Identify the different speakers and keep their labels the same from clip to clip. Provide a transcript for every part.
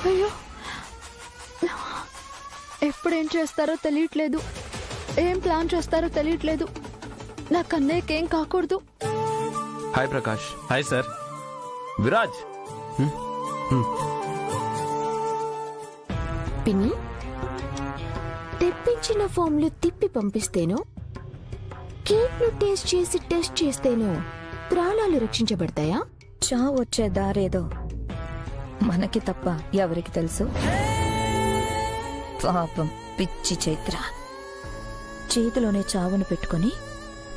Speaker 1: అయ్యో, ఎప్పుడేం చేస్తారో తెలియట్లేదు, ఏం ప్లాన్ చేస్తారో తెలియట్లేదు. నా కన్నయ్యకేం కాకూడదు.
Speaker 2: Hi Prakash.
Speaker 3: Hi sir.
Speaker 2: Viraj.
Speaker 4: పిన్ని, తెప్పించిన ఫామ్లు తిప్పి పంపిస్తేనో, కేక్ను టేస్ట్ చేస్తేనో ప్రాణాలు రక్షించబడతాయా?
Speaker 5: చావు వచ్చే దారేదో మనకి తప్ప ఎవరికి తెలుసు? పాపం పిచ్చి చైత్ర చేతిలోనే చావును పెట్టుకుని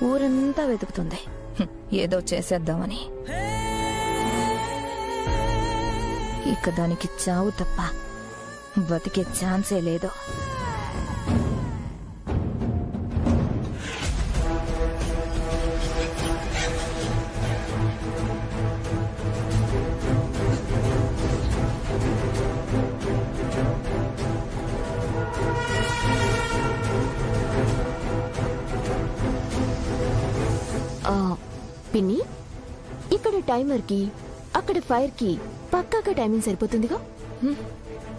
Speaker 5: ఊరంతా వెతుకుతుంది ఏదో చేసేద్దామని. ఇక దానికి చావు తప్ప బతికే ఛాన్సే లేదు.
Speaker 4: పిన్ని, ఇక్కడ టైమర్ కి అక్కడ ఫైర్ కి పక్కాగా టైమింగ్ సరిపోతుందిగా?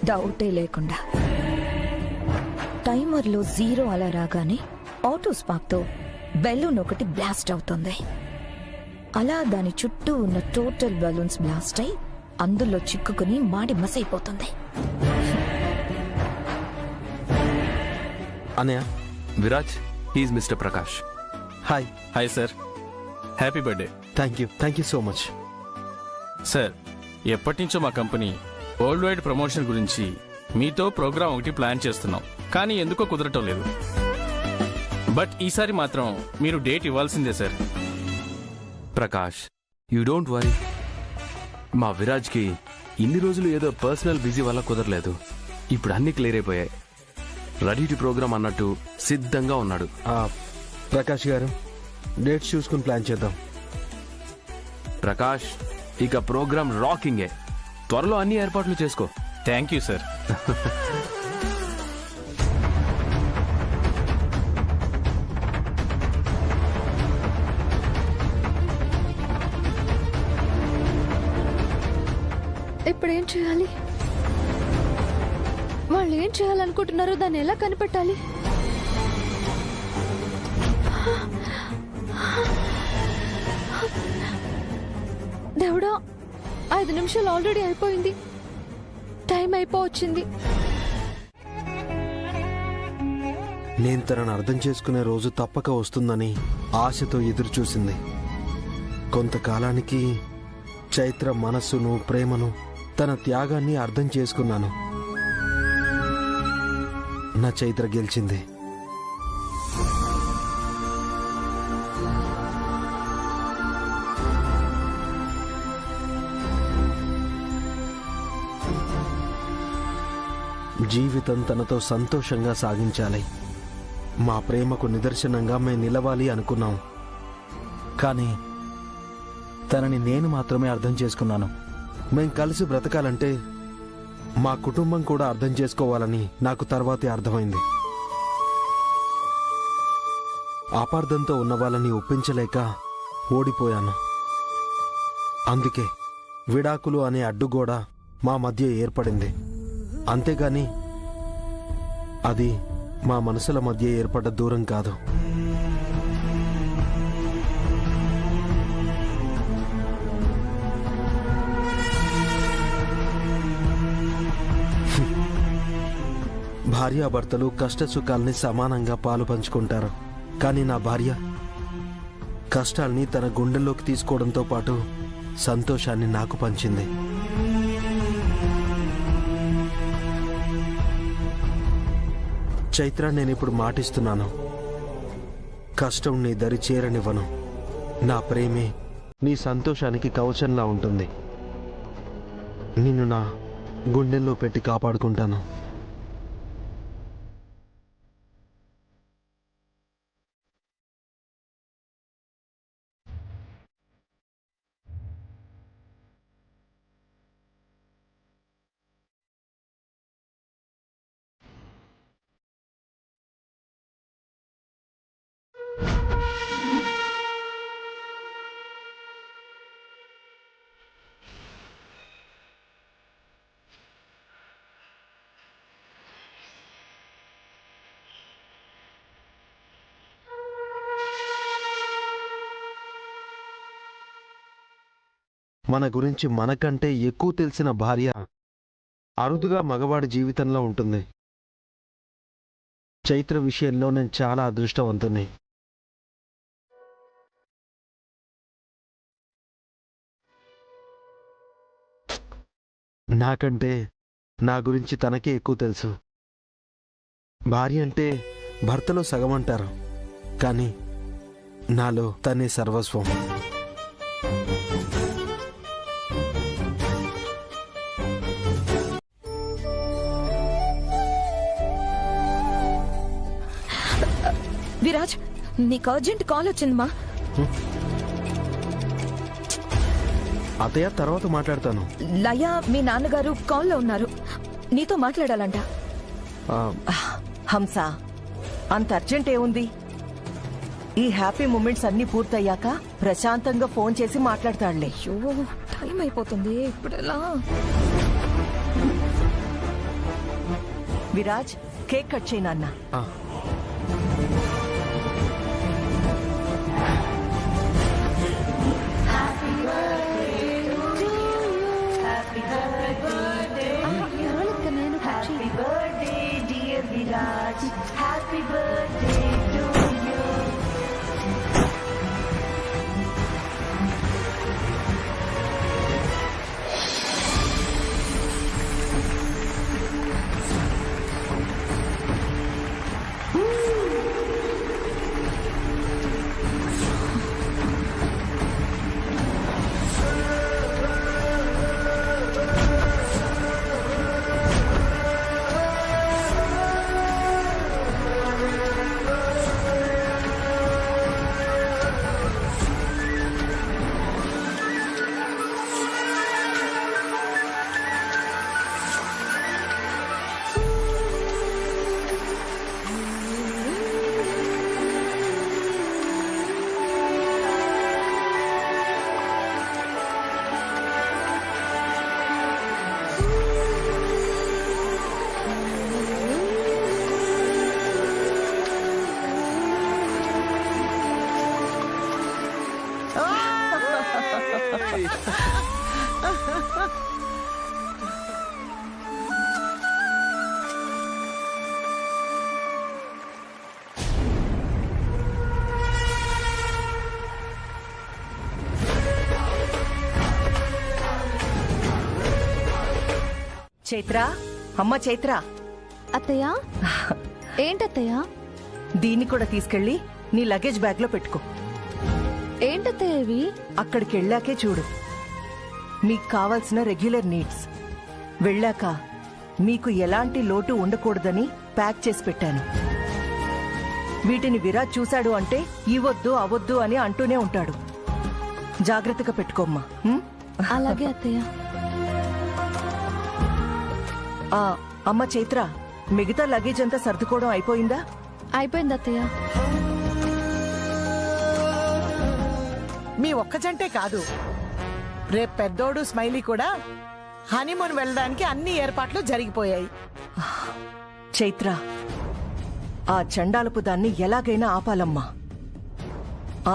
Speaker 5: డౌటే లేకుండా. టైమర్లో 0 అలా రాగానే ఆటో స్పార్క్ తో బెలూన్ ఒకటి బ్లాస్ట్ అవుతుంది. అలా దాని చుట్టూ ఉన్న టోటల్ బెలూన్స్ బ్లాస్ట్ అయి అందులో చిక్కుకుని మాడి మసైపోతుంది.
Speaker 2: Anaya, Viraj, he is mister Prakash.
Speaker 3: Hi. Hi sir. Happy birthday.
Speaker 2: Thank you so much.
Speaker 3: Sir, ఎప్పటి నుంచో మా కంపెనీ వరల్డ్ వైడ్ ప్రమోషన్ గురించి మీతో ప్రోగ్రామ్ ఒకటి ప్లాన్ చేస్తున్నాం, కానీ ఎందుకో కుదరటం లేదు. బట్ ఈసారి మాత్రం మీరు డేట్ ఇవ్వాల్సిందే sir.
Speaker 2: Prakash, you don't worry. మా విరాజ్కి ఇన్ని రోజులు ఏదో పర్సనల్ బిజీ వల్ల కుదరలేదు. ఇప్పుడు అన్ని క్లియర్ అయిపోయాయి. రెడీ టు ప్రోగ్రామ్ అన్నట్టు సిద్ధంగా ఉన్నాడు.
Speaker 6: ప్రకాష్ గారు, డేట్స్ చూసుకుని ప్లాన్ చేద్దాం.
Speaker 2: ప్రకాష్, ఇక ప్రోగ్రామ్ రాకింగే. త్వరలో అన్ని ఏర్పాట్లు చేసుకో.
Speaker 3: Thank you sir.
Speaker 1: ఇప్పుడేం చేయాలి? వాళ్ళు ఏం చేయాలనుకుంటున్నారో దాన్ని ఎలా కనిపెట్టాలి? దేవుడా, 5 నిమిషాలు ఆల్రెడీ అయిపోయింది. టైం అయిపోవచ్చింది.
Speaker 6: నేను తనను అర్థం చేసుకునే రోజు తప్పక వస్తుందని ఆశతో ఎదురు చూసింది. కొంతకాలానికి చైత్ర మనస్సును, ప్రేమను, తన త్యాగాన్ని అర్థం చేసుకున్నాను. నా చైత్ర గెలిచింది. జీవితం తనతో సంతోషంగా సాగించాలి. మా ప్రేమకు నిదర్శనంగా మేము నిలవాలి అనుకున్నాం. కానీ తనని నేను మాత్రమే అర్థం చేసుకున్నాను. మేం కలిసి బ్రతకాలంటే మా కుటుంబం కూడా అర్థం చేసుకోవాలని నాకు తర్వాతే అర్థమైంది. అపార్థంతో ఉన్న వాళ్ళని ఒప్పించలేక ఓడిపోయాను. అందుకే విడాకులు అనే అడ్డుగోడ మా మధ్య ఏర్పడింది. అంతేగాని అది మా మనసుల మధ్య ఏర్పడ్డ దూరం కాదు. భార్యాభర్తలు కష్టసుఖాల్ని సమానంగా పాలు పంచుకుంటారు. కానీ నా భార్య కష్టాల్ని తన గుండెల్లోకి తీసుకోవడంతో పాటు సంతోషాన్ని నాకు పంచింది. చైత్ర, నేనిప్పుడు మాటిస్తున్నాను, కష్టం నీ దరి చేరనివ్వను. నా ప్రేమే నీ సంతోషానికి కవచంలా ఉంటుంది. నిన్ను నా గుండెల్లో పెట్టి కాపాడుకుంటాను. మన గురించి మనకంటే ఎక్కువ తెలిసిన భార్య అరుదుగా మగవాడి జీవితంలో ఉంటుంది. చైత్ర విషయంలో నేను చాలా అదృష్టవంతుని. నాకంటే నా గురించి తనకే ఎక్కువ తెలుసు. భార్య అంటే భర్తలో సగం అంటారు, కానీ నాలో తనే సర్వస్వం.
Speaker 5: విరాజ్, నీకు అర్జెంట్ కాల్ వచ్చిందమ్మా.
Speaker 6: అతయ్య, తర్వాత మాట్లాడతాను.
Speaker 5: లయ మీ నాన్నగారు కాల్లో ఉన్నారు, నీతో మాట్లాడాలంట.
Speaker 7: హంస, అంత అర్జెంట్ ఏముంది? ఈ హ్యాపీ మూమెంట్స్ అన్ని పూర్తయ్యాక ప్రశాంతంగా ఫోన్ చేసి మాట్లాడతాడులే.
Speaker 5: అయ్యో, టైం అయిపోతుంది, ఇప్పుడు ఎలా?
Speaker 7: విరాజ్, కేక్ కట్ చేయి నాన్న.
Speaker 1: నేను
Speaker 7: చైత్ర, అమ్మ చైత్ర,
Speaker 1: అత్తయ్య. ఏంటత్తయ్య?
Speaker 7: దీన్ని కూడా తీసుకెళ్లి నీ లగేజ్ బ్యాగ్ లో పెట్టుకో.
Speaker 1: ఏంటత్తయ్య ఇవి?
Speaker 7: అక్కడికి వెళ్ళాకే చూడు. మీకు కావాల్సిన రెగ్యులర్ నీడ్స్. వెళ్ళాక మీకు ఎలాంటి లోటు ఉండకూడదని ప్యాక్ చేసి పెట్టాను. వీటిని విరాజ్ చూశాడు అంటే ఇవొద్దు అవొద్దు అని అంటూనే ఉంటాడు. జాగ్రత్తగా పెట్టుకోమ్మా.
Speaker 1: అలాగే అత్తయ్య.
Speaker 7: అమ్మ చైత్ర, మిగతా లగేజ్ అంతా సర్దుకోవడం అయిపోయిందా?
Speaker 1: అయిపోయింది అత్తయ్య.
Speaker 8: మీ ఒక్క జంటే కాదు, రేపు పెద్దోడు స్మైలీ కూడా హనీమూన్ వెళ్ళడానికి అన్ని ఏర్పాట్లు జరిగిపోయాయి.
Speaker 7: చైత్ర, ఆ చండాలపు దాన్ని ఎలాగైనా ఆపాలమ్మా.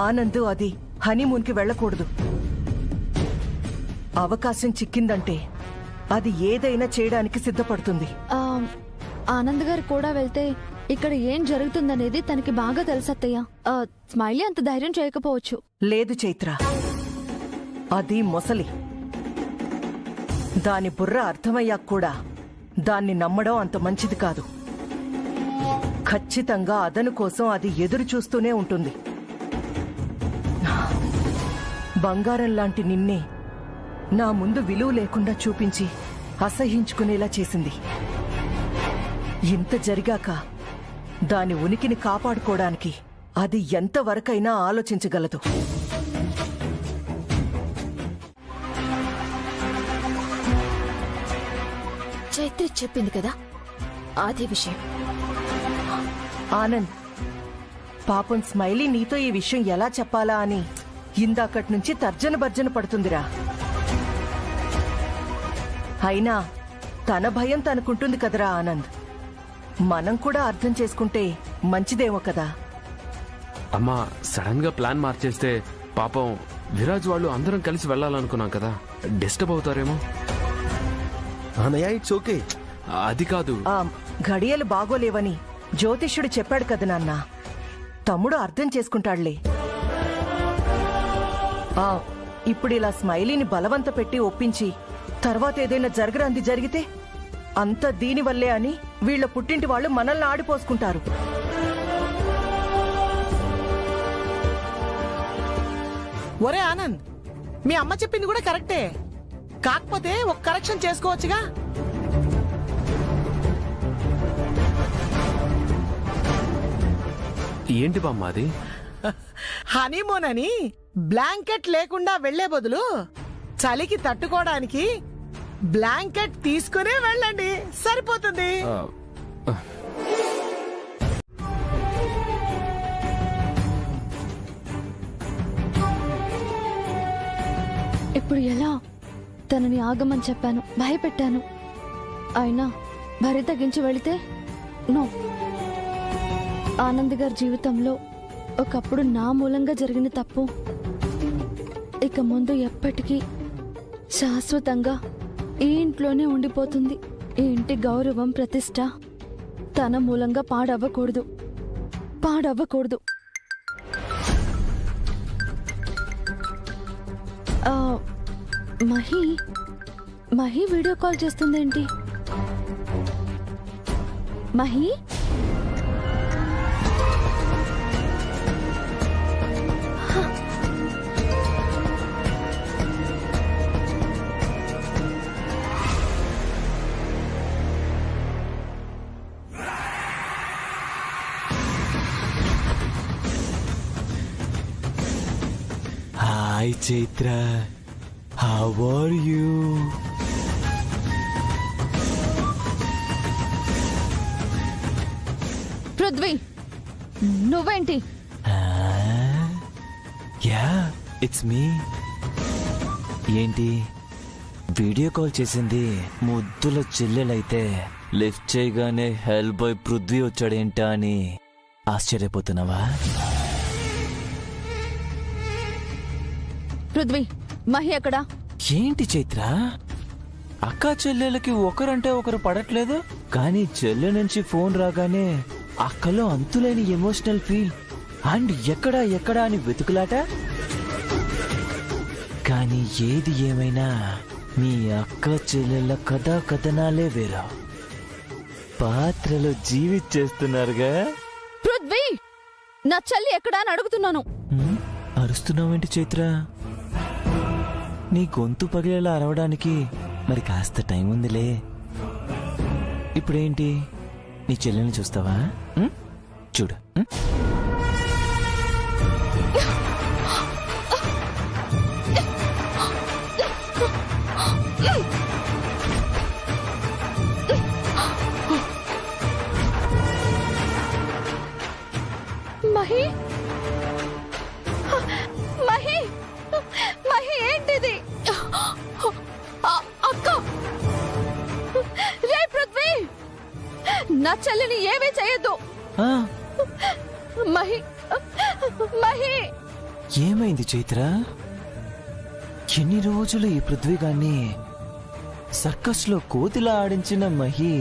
Speaker 7: ఆనంద్ అది హనీమూన్కి వెళ్ళకూడదు. అవకాశం చిక్కిందంటే అది ఏదైనా చేయడానికి సిద్ధపడుతుంది.
Speaker 1: ఆనంద్ గారు కూడా వెళ్తే ఇక్కడ ఏం జరుగుతుందనేది తనకి బాగా తెలుసు అత్తయ్య. స్మైలీ అంత ధైర్యం చేయకపోవచ్చు.
Speaker 7: లేదు చైత్ర, అది మొసలి. దాని బుర్ర అర్థమయ్యాక కూడా దాన్ని నమ్మడం అంత మంచిది కాదు. ఖచ్చితంగా అదను కోసం అది ఎదురు చూస్తూనే ఉంటుంది. బంగారం లాంటి నిన్నే నా ముందు విలువ లేకుండా చూపించి అసహించుకునేలా చేసింది. ఇంత జరిగాక దాని ఉనికిని కాపాడుకోవడానికి అది ఎంతవరకైనా ఆలోచించగలదు.
Speaker 4: చైత్ర చెప్పింది కదా, అదే విషయం.
Speaker 7: ఆనంద్, పాపం స్మైలీ నీతో ఈ విషయం ఎలా చెప్పాలా అని ఇందాకటి నుంచి తర్జన భర్జన పడుతుందిరా. అయినా తన భయం తనకుంటుంది కదరా ఆనంద్. మనం కూడా అర్థం చేసుకుంటే మంచిదేమో కదా.
Speaker 2: అమ్మా, సడన్ గా ప్లాన్ మార్చేస్తే పాపం విరాజ్ వాళ్ళు అందరం కలిసి వెళ్ళాలనుకున్నాం కదా, డిస్టర్బ్ అవుతారేమో.
Speaker 6: అన్నయ్య ఇట్స్ ఓకే.
Speaker 2: అది కాదు.
Speaker 7: ఘడియలు బాగోలేవని జ్యోతిష్యుడు చెప్పాడు కదా నాన్న. తమ్ముడు అర్థం చేసుకుంటాడులే. ఇప్పుడు ఇలా స్మైలీని బలవంత పెట్టి ఒప్పించి తర్వాత ఏదైనా జరగరాంది జరిగితే అంత దీనివల్లే అని వీళ్ళ పుట్టింటి వాళ్ళు మనల్ని ఆడిపోసుకుంటారు.
Speaker 8: ఒరే ఆనంద్, మీ అమ్మ చెప్పింది కూడా కరెక్టే. కాకపోతే ఒక కరెక్షన్ చేసుకోవచ్చుగా.
Speaker 2: ఏంటి బామ్మ అది?
Speaker 8: హనీమూన్ అని బ్లాంకెట్ లేకుండా వెళ్లే బదులు చలికి తట్టుకోవడానికి బ్లాంకెట్ తీసుకునే వెళ్ళండి, సరిపోతుంది.
Speaker 1: ఇప్పుడు ఎలా? తనని ఆగమని చెప్పాను, భయపెట్టాను. అయినా భరి తగ్గించి వెళితే నో. ఆనంద్ గారి జీవితంలో ఒకప్పుడు నా మూలంగా జరిగిన తప్పు ఇక ముందు ఎప్పటికీ శాశ్వతంగా ఈ ఇంట్లోనే ఉండిపోతుంది. ఈ ఇంటి గౌరవం, ప్రతిష్ట తన మూలంగా పాడవ్వకూడదు. మహి వీడియో కాల్ చేస్తుందేంటి? Mahi,
Speaker 9: hi Chaitra, how are you?
Speaker 1: Prithvi, నువ్వేంటి?
Speaker 9: Yeah, it's me. ఏంటి వీడియో కాల్ చేసింది ముద్దుల చెల్లెలైతే లిఫ్ట్ చేయగానే హెల్ బాయ్ పృథ్వీ వచ్చాడేంటా అని ఆశ్చర్యపోతున్నావా?
Speaker 1: పృథ్వీ, మహి ఎక్కడా?
Speaker 9: ఏంటి చైత్ర, అక్కా చెల్లెలకి ఒకరంటే ఒకరు పడట్లేదు, కానీ చెల్లె నుంచి ఫోన్ రాగానే అక్కలో అంతులేని ఎమోషనల్ ఫీల్ అండ్ ఎక్కడా అని వెతుకులాట. కానీ ఏది ఏమైనా మీ అక్క చెల్లెళ్ళ కథనాలే వేరు, పాత్రలో జీవించేస్తున్నారుగా.
Speaker 1: పృథ్వీ, నా చెల్లి ఎక్కడా అని అడుగుతున్నాను.
Speaker 9: అరుస్తున్నావేంటి చైత్ర? నీ గొంతు పగిలేలా అరవడానికి మరి కాస్త టైం ఉందిలే. ఇప్పుడేంటి, నీ చెల్లెల్ని చూస్తావా? చూడు.
Speaker 1: మహి, మహి, మహి ఏంటిది? అక్క, రే పృథ్వీ, నా చెల్లిని ఏమీ చేయొద్దు. మహి, మహి.
Speaker 9: ఏమైంది చైత్ర? ఎన్ని రోజులు ఈ పృథ్వీగాన్ని సర్కస్ లో కోతిలా ఆడించిన మహి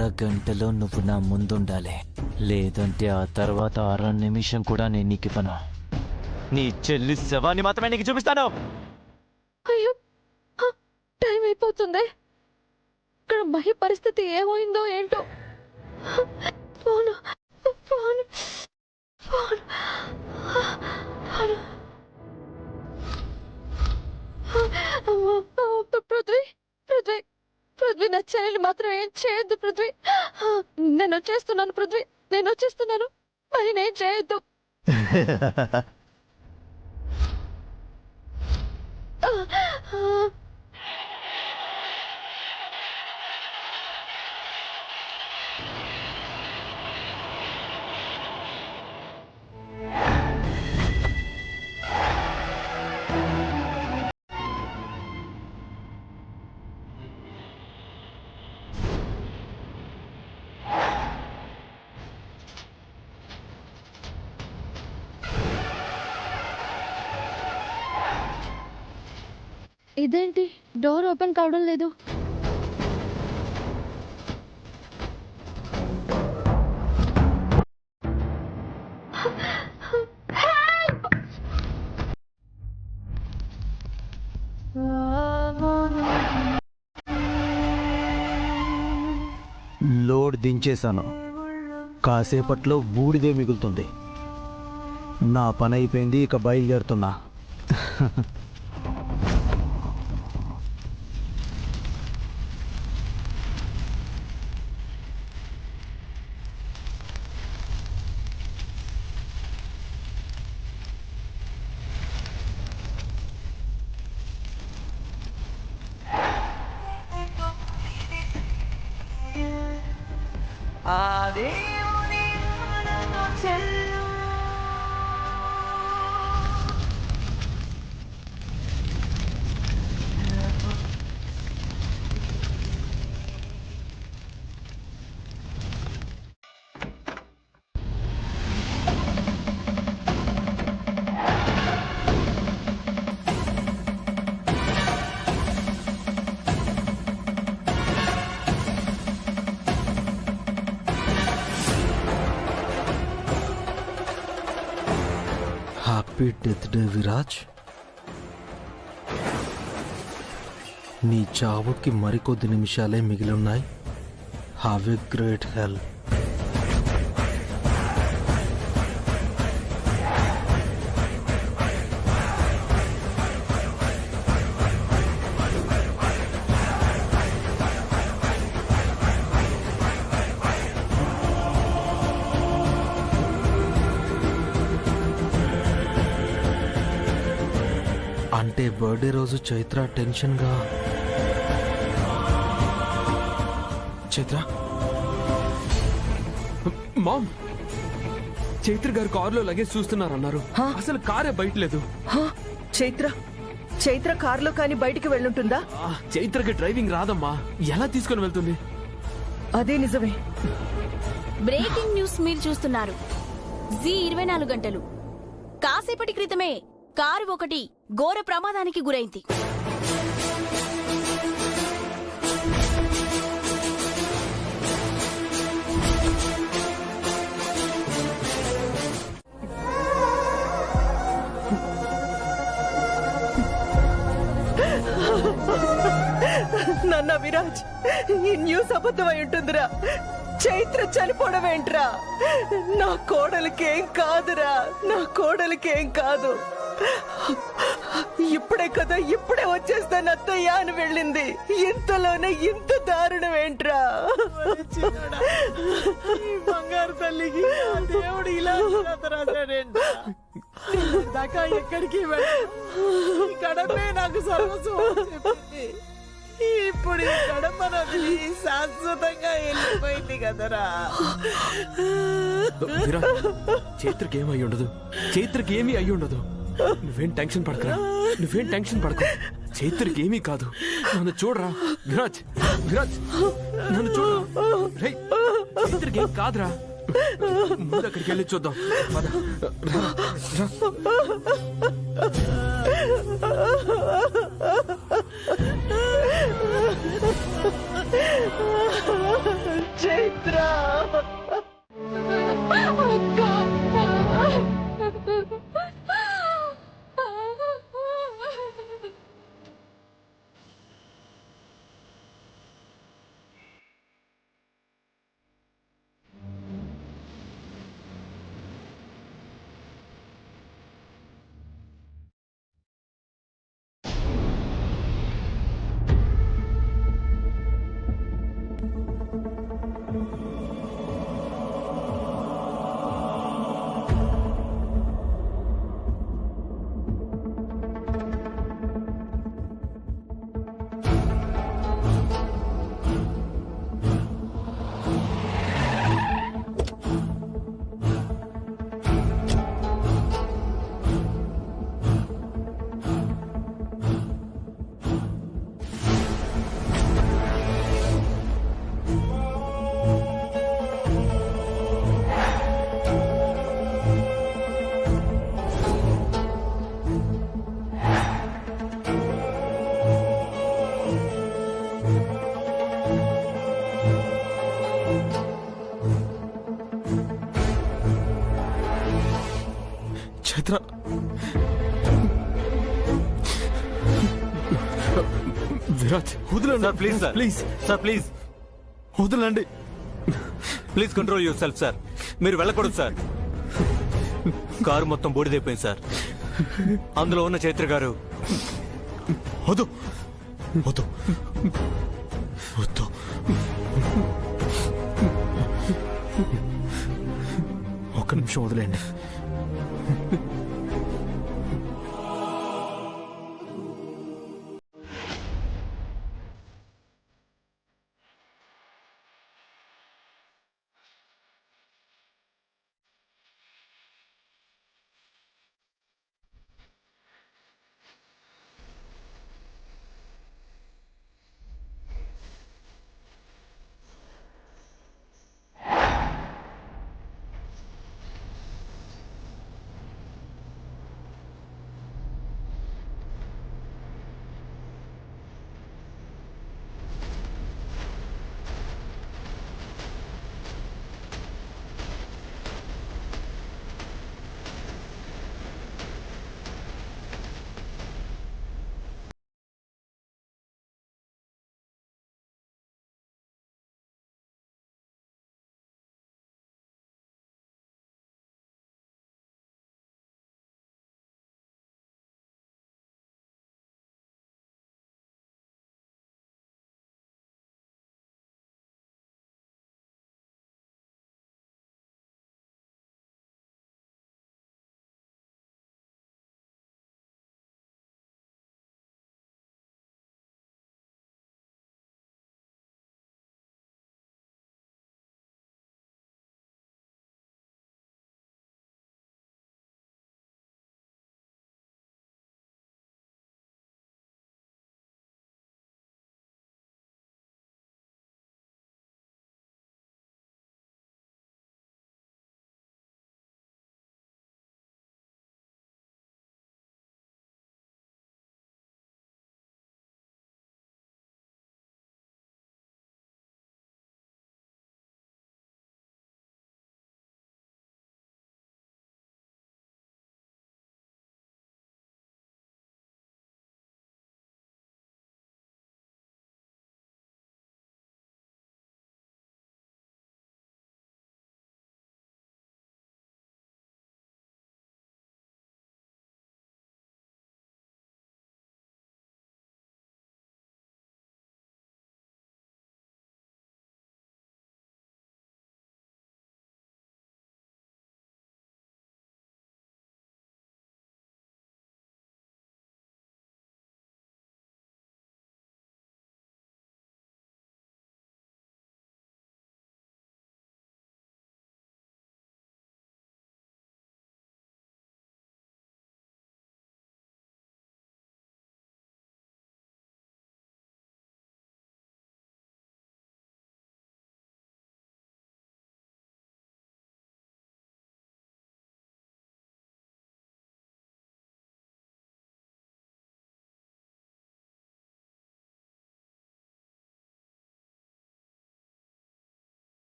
Speaker 9: అరగంటలో నువ్వు నా ముందుండాలి, లేదంటే ఆ తర్వాత 6 నిమిషం కూడా నేను నీకు ఇవ్వను. నీ చెల్లి శవాన్ని మాత్రమే నీకు చూపిస్తాను.
Speaker 1: అయ్యో, టైం అయిపోతుంది. ఇక్కడ మహి పరిస్థితి ఏమైందో ఏంటో. Phone phone phone Prithvi Prithvi Prithvi, నా చెల్లెలు మాత్రం ఏం చేయొద్దు పృథ్వీ. నేను వచ్చేస్తున్నాను పృథ్వీ, నేను వచ్చేస్తున్నాను. మరి నేను చేయొద్దు. ఇదేంటి, డోర్ ఓపెన్ కావడం లేదు.
Speaker 6: లోడ్ దించేశాను. కాసేపట్లో బూడిదే మిగులుతుంది. నా పని అయిపోయింది, ఇక బయలుదేరుతున్నా. Happy death day Viraj. నీ చావుకి మరికొద్ది నిమిషాలే మిగిలి ఉన్నాయి. Have a great health. అంటే బర్త్డే రోజు చైత్ర టెన్షన్గా.
Speaker 2: చైత్ర, మామ్, చైత్ర గారు కారులో లగేజ్ చూస్తున్నారన్నారు. అసలు కారే బయట లేదు.
Speaker 7: చైత్ర కారులో కానీ బయటికి వెళ్ళుంటుందా?
Speaker 2: చైత్రకి డ్రైవింగ్ రాదమ్మా, ఎలా తీసుకుని వెళ్తుంది?
Speaker 7: అదే నిజమే.
Speaker 10: బ్రేకింగ్ న్యూస్ మీరు చూస్తున్నారు. జీ 24 గంటలు. కాసేపటి క్రితమే కారు ఒకటి ఘోర ప్రమాదానికి గురైంది.
Speaker 7: నాన్న విరాజ్, ఈ న్యూస్ అబద్ధమై ఉంటుందిరా. చైత్ర చనిపోవడం ఏంట్రా? నా కోడలికేం కాదురా, నా కోడలికేం కాదు. ఇప్పుడే కదా, ఇప్పుడే వచ్చేస్తాను అత్తయ్య అని వెళ్ళింది. ఇంతలోనే ఇంత దారుణం ఏంట్రా?
Speaker 8: బంగారు తల్లికి దేవుడు ఇలా దాకా ఎక్కడికి గడపే నాకు సర్వస్వం చెప్పింది. ఇప్పుడు ఈ గడప నదిలి శాశ్వతంగా వెళ్ళిపోయింది కదరా.
Speaker 2: చైత్రకి ఏమై ఉండదు, చైత్రకి ఏమీ అయ్యి ఉండదు. నువ్వేం టెన్షన్ పడకరా, నువ్వేం టెన్షన్ పడకు. చైత్రకి ఏమీ కాదు. నన్ను చూడరా విరాజ్, విరాజ్ నన్ను చూడరా. రేయ్, చైత్రకి ఏం కాదురా. ముందు అక్కడికి వెళ్ళి చూద్దాం.
Speaker 7: చైత్ర
Speaker 2: చైత్ర విరాజ్ వదలండి
Speaker 11: sir please sir
Speaker 2: please
Speaker 11: sir please
Speaker 2: వదలండి
Speaker 11: please control yourself sir. మీరు వెళ్ళకూడదు సార్. కారు మొత్తం బూడిదైపోయింది సార్. అందులో ఉన్న చైత్ర గారు
Speaker 2: వద్దు వద్దు వద్దు. ఒక్క నిమిషం వదిలేండి.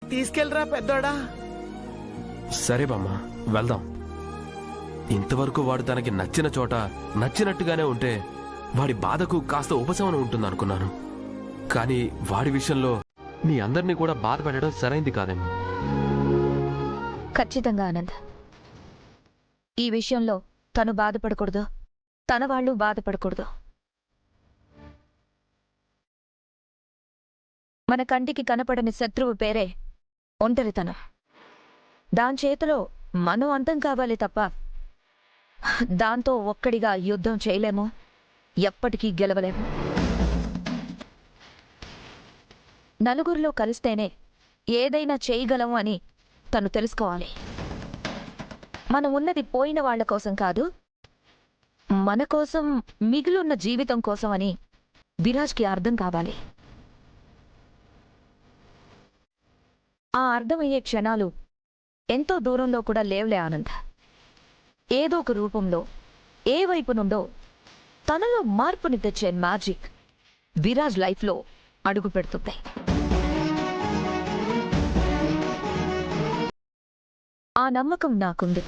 Speaker 8: తీసుకెళ్ళరా పెద్దోడా.
Speaker 2: సరే బామ్మ వెళ్దాం. ఇంతవరకు వాడు తనకి నచ్చిన చోట నచ్చినట్టుగానే ఉంటే వాడి బాధకు కాస్త ఉపశమనం ఉంటుందనుకున్నాను. కానీ వాడి విషయంలో మీ అందరినీ కూడా బాధ పెట్టడం సరైంది కాదేమో.
Speaker 5: ఖచ్చితంగా ఆనంద్, ఈ విషయంలో తను బాధపడకూడదు, తన వాళ్ళు బాధపడకూడదు. మన కంటికి కనపడని శత్రువు పేరే ఒంటరితనం. దాని చేతిలో మనం అంతం కావాలి తప్ప దాంతో ఒక్కడిగా యుద్ధం చేయలేము, ఎప్పటికీ గెలవలేము. నలుగురిలో కలిస్తేనే ఏదైనా చేయగలం అని తను తెలుసుకోవాలి. మనం ఉన్నది పోయిన వాళ్ల కోసం కాదు, మన కోసం, మిగిలిన జీవితం కోసం అని విరాజ్కి అర్థం కావాలి. ఆ అర్థమయ్యే క్షణాలు ఎంతో దూరంలో కూడా లేవులే ఆనంద్. ఏదో ఒక రూపంలో, ఏ వైపు నుండో తనలో మార్పుని తెచ్చే మ్యాజిక్ విరాజ్ లైఫ్లో అడుగు పెడుతుంది. ఆ నమ్మకం నాకుంది.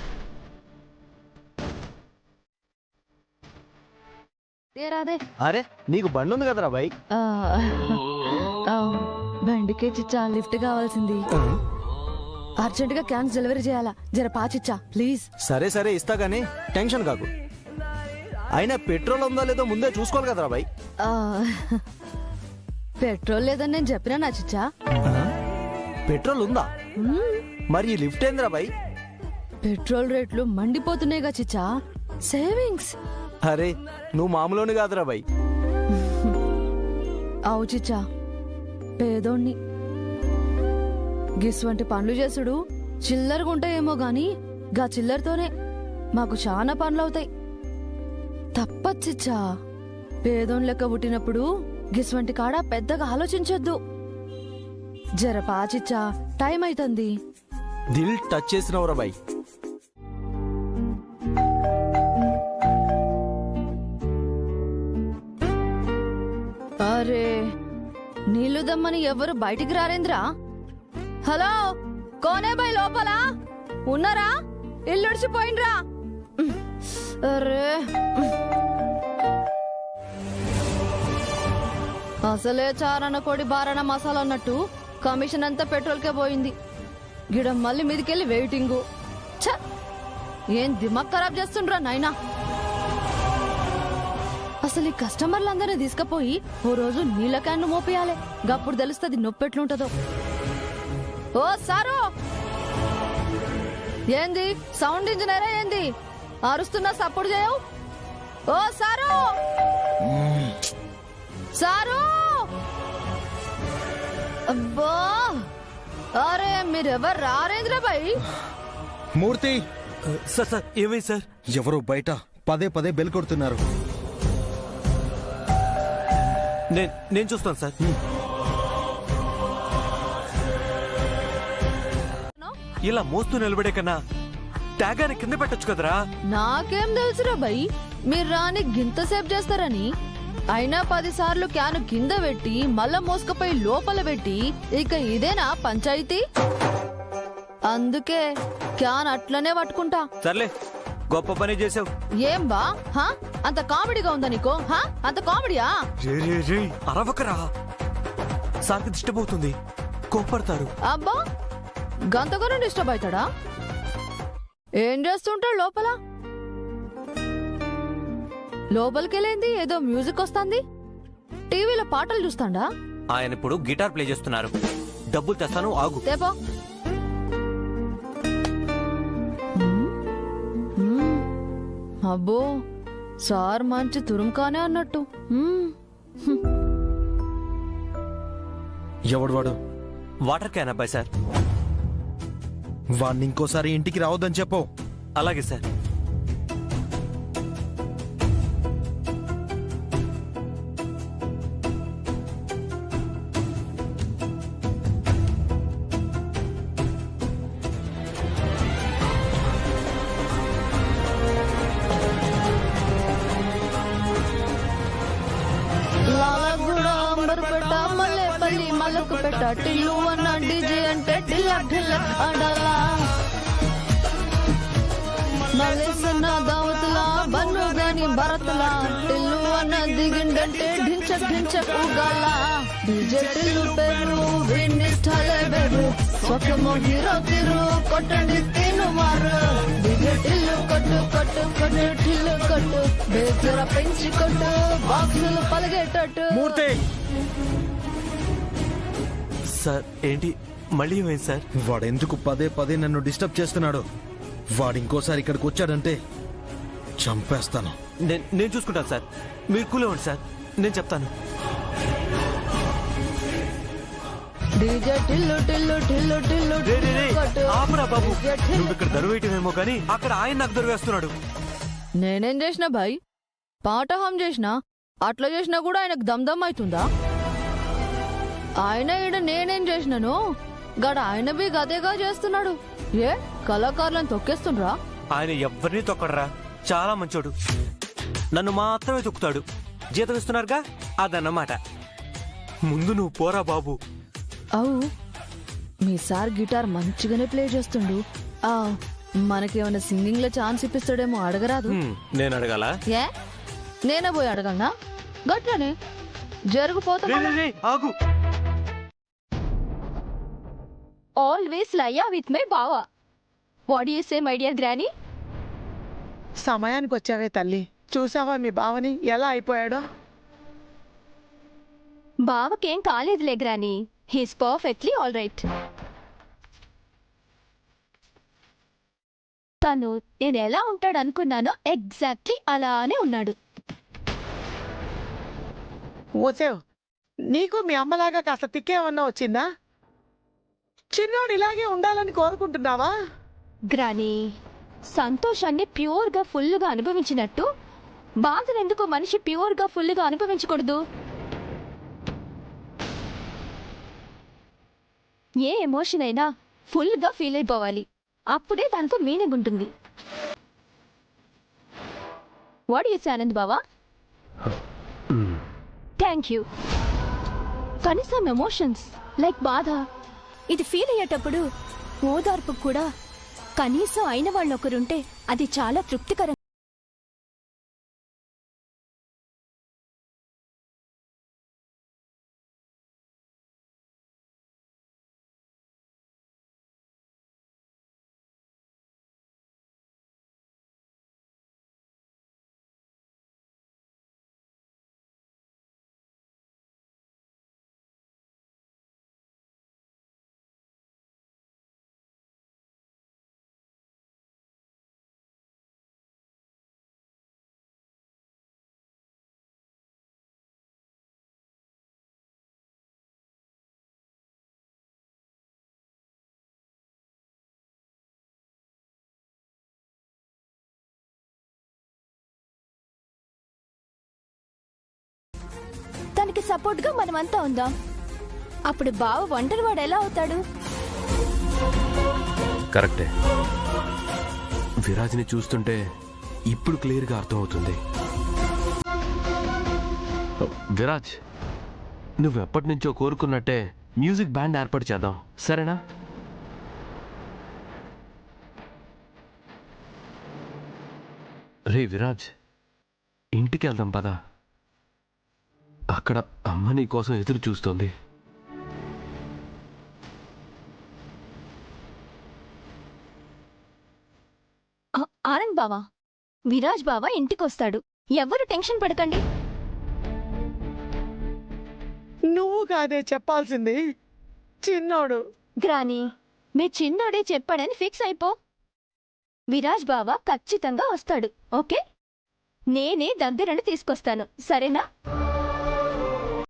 Speaker 12: అరే నీకు బండి ఉంది కదరా బైక్?
Speaker 1: బండికే చిచ్చా లిఫ్ట్ కావాల్సింది. అర్జెంట్ గా క్యాన్స్ డెలివరీ చేయాలా, జర పాచిచ్చా ప్లీజ్.
Speaker 12: సరే సరే ఇస్తా గానీ టెన్షన్ కాకు. అయినా పెట్రోల్ ఉందా లేదో ముందే చూసుకోవాలి కదరా బైక్.
Speaker 1: పెట్రోల్ లేదని నేను చెప్పినా నా చిచ్చా.
Speaker 12: పెట్రోల్ ఉందా? మరి ఈ లిఫ్ట్ ఏందిరా బై?
Speaker 1: పెట్రోల్ రేట్లు మండిపోతున్నాయిగా చిచ్చా, సేవింగ్స్.
Speaker 12: అరే నువ్వు మామూలుని కాదురా బై.
Speaker 1: అవు చిచ్చా, పేదోణ్ణి. గిస్వంటి పనులు చేసుడు చిల్లరగా ఉంటాయేమో గాని గా చిల్లరతోనే మాకు చాలా పనులు అవుతాయి. తప్పచ్చిచ్చా, పేదోన్ లెక్క పుట్టినప్పుడు గిస్వంటి కాడ పెద్దగా ఆలోచించొద్దు. జర పాచిచ్చా, టైం అవుతుంది.
Speaker 12: దిల్ టచ్ చేసినవరా బై.
Speaker 1: అరే నీళ్లు దమ్మని ఎవరు బయటికి రారేంద్రా? హలో, కోనే బై లోపల ఉన్నారా? ఇల్లుడిచిపోయినరా? అరే అసలే చారణ కోడి బారణ మసాలా అన్నట్టు కమిషన్ అంతా పెట్రోల్కే పోయింది. గిడ మళ్ళీ మీదికెళ్ళి వెయిటింగు. ఛ, ఏం దిమాగ్ ఖరాబ్ చేస్తుండ్రా నాయనా. అసలు ఈ కస్టమర్లందరినీ తీసుకుపోయి ఓ రోజు నీళ్ళ క్యాన్ను మోపియాలి. గప్పుడు తెలుస్తుంది నొప్పెట్లుంటదో. ఓ సారు, ఏంది సౌండ్ ఇంజనీరా ఏంది అరుస్తున్నా సపోర్ట్ చేయవు? ఓ సారు, సారు, అబ్బా, అరే మీరెవరు రారేంద్ర బాయ్?
Speaker 6: మూర్తి.
Speaker 11: సార్ సార్ ఏమైంది సార్?
Speaker 6: ఎవరో బయట పదే పదే బెల్ కొడుతున్నారు.
Speaker 11: నేను చూస్తాను సార్. ఇలా మోస్తూ నిలబడే కన్నా ట్యాగాన్ని కింద పెట్టొచ్చు కదరా.
Speaker 1: నాకేం తెలుసురా బై, మీరు రాని గింతసేపు చేస్తారని. అయినా 10 సార్లు క్యాను కింద పెట్టి మళ్ళా మోసుకపోయి లోపల పెట్టి ఇక ఇదేనా పంచాయితీ? అందుకే క్యాన్ అట్లనే పట్టుకుంటా.
Speaker 11: సర్లే, గొప్ప పని చేసావు.
Speaker 1: ఏం బా, హా? అంత కామెడీగా ఉందా నీకో? హా? అంత కామెడీయా?
Speaker 11: అరవకరా, సార్కి డిస్టర్బ్ అవుతుంది, కోపడతారు.
Speaker 1: అబ్బా, గంతగానూ డిస్టర్బ్ అవుతాడా? ఏం చేస్తుంటాడు లోపల? లోపలికెళ్ళింది ఏదో మ్యూజిక్ వస్తుంది, టీవీలో పాటలు చూస్తాడా?
Speaker 11: ఆయన ఇప్పుడు గిటార్ ప్లే చేస్తున్నారు. డబ్బులు తెస్తాను, ఆగు.
Speaker 1: తేపో. అబ్బో, సార్ మంచి తురుంకానే అన్నట్టు.
Speaker 6: ఎవడు వాడు?
Speaker 11: వాటర్ క్యాన్ అబ్బాయి సార్.
Speaker 6: వాడిని ఇంకోసారి ఇంటికి రావద్దని చెప్పు.
Speaker 11: అలాగే సార్.
Speaker 1: మల్లెపల్లి మల్లకు పెట్ట టిల్లు అన్న డీజే అంటే టిల్లక్ టిల్లక్ అడలా. మలేసన్న దావతులా బన్ను గాని భరతులా టిల్లు అన్న దిగిండంటే ఢించక్ ఢించక్ ఊగాల. డీజే టిల్లు పేరు విన్నిష్టలే బెరు స్వకమో హీరో తిరు కొట్టండి తిను మారు. డీజే టిల్లు కొట్టు కొట్టు కొట్టు టిల్లు కొట్టు బేజర పెంచి కొట్టు బాక్సులు పలిగేటట్టు.
Speaker 6: మూర్తి.
Speaker 11: సార్ ఏంటి మళ్ళీ ఏమైంది సార్?
Speaker 6: వాడెందుకు పదే పదే నన్ను డిస్టర్బ్ చేస్తున్నాడు? వాడు ఇంకోసారి ఇక్కడికి వచ్చాడంటే చంపేస్తాను.
Speaker 11: నేను చూసుకుంటాను సార్, మీరు కూల్ అవ్వండి సార్, నేను చెప్తాను.
Speaker 1: డీజే టిల్లు టిల్లు టిల్లు టిల్లు
Speaker 11: రే, రే, రే,
Speaker 1: కొట్టు.
Speaker 11: ఆపురా బాబు.
Speaker 1: డీజే టిల్లు.
Speaker 11: నువ్వు ఇక్కడ దరువేయటమేమో కానీ అక్కడ ఆయన నాకు దరువేస్తున్నాడు.
Speaker 1: నేనేం చేసినా భాయ్, పాట హం చేసినా అట్లా చేసినా కూడా ఆయనకు దమ్ అవుతుందా? ఆయన ఈడ నేనేం చేసినాను గడ ఆయన బి గదేగా చేస్తున్నాడు. ఏ కళాకారులను తొక్కేస్తుండ్రా?
Speaker 11: ఆయన ఎవ్వరినీ తొక్కడరా, చాలా మంచోడు. నన్ను మాత్రమే తొక్కుతాడు. జీతం ఇస్తున్నారుగా, అదన్నమాట. ముందు నువ్వు పోరా బాబు.
Speaker 1: అవు మీ సార్ గిటార్ మంచిగానే ప్లే చేస్తుండు. మనకేమైనా సింగింగ్ లో ఛాన్స్ ఇప్పిస్తాడేమో అడగరాదు?
Speaker 11: నేను అడగాల?
Speaker 1: ఏ నేనే పోయి అడగలనా? గట్లనే జరిగిపోతా.
Speaker 11: ఆగు.
Speaker 10: ఆల్వేస్ లయా విత్ మై బావా. What you say my dear granny?
Speaker 8: సమయానికి వచ్చావే తల్లి. చూసావా మీ బావని ఎలా అయిపోయాడో?
Speaker 10: బావకేం కాలేదులే granny. He's perfectly all right. తను నేను ఎలా ఉంటాడు అనుకున్నానో ఎగ్జాక్ట్లీ అలానే ఉన్నాడు.
Speaker 8: ఓసేవ్, నీకు మీ అమ్మలాగా కాస్త తిక్కేమన్నా వచ్చిందా? చిన్నోడు ఇలాగే ఉండాలని కోరుకుంటున్నావా?
Speaker 10: గ్రానీ, సంతోషాన్ని ప్యూర్గా ఫుల్గా అనుభవించినట్టు బాధను ఎందుకు మనిషి ప్యూర్గా ఫుల్గా అనుభవించకూడదు? ఏ ఎమోషన్ అయినా ఫుల్గా ఫీల్ అయిపోవాలి. అప్పుడే దానికి మీనింగ్ ఉంటుంది. వాట్ యు సే ఆనంద్ బావా? Thank you. కనీసం ఎమోషన్స్ లైక్ బాధ ఇది ఫీల్ అయ్యేటప్పుడు ఓదార్పు కూడా కనీసం అయిన వాళ్ళు ఒకరుంటే అది చాలా తృప్తికరం. తనకి సపోర్ట్ గా మనమంతా ఉందాం. అప్పుడు బావ ఒంటరి వాడు ఎలా అవుతాడు?
Speaker 2: కరెక్టే. విరాజ్ని చూస్తుంటే ఇప్పుడు క్లియర్గా అర్థమవుతుంది. విరాజ్, నువ్వు ఎప్పటి నుంచో కోరుకున్నట్టే మ్యూజిక్ బ్యాండ్ ఏర్పాటు చేద్దాం, సరేనా? రే విరాజ్, ఇంటికి వెళ్దాం పదా. అక్కడ అమ్మ నీ కోసం ఎదురు చూస్తోంది.
Speaker 10: ఆనంద్ బావా, విరాజ్ బావా ఇంటికొస్తాడు. ఎవరు టెన్షన్ పడకండి.
Speaker 8: నువ్వు కాదే చెప్పాల్సింది, చిన్నోడు.
Speaker 10: గ్రానీ, మీ చిన్నోడే చెప్పాడని ఫిక్స్ అయిపో. విరాజ్ బావా ఖచ్చితంగా వస్తాడు. ఓకే, నేనే దగ్గరని తీసుకొస్తాను, సరేనా?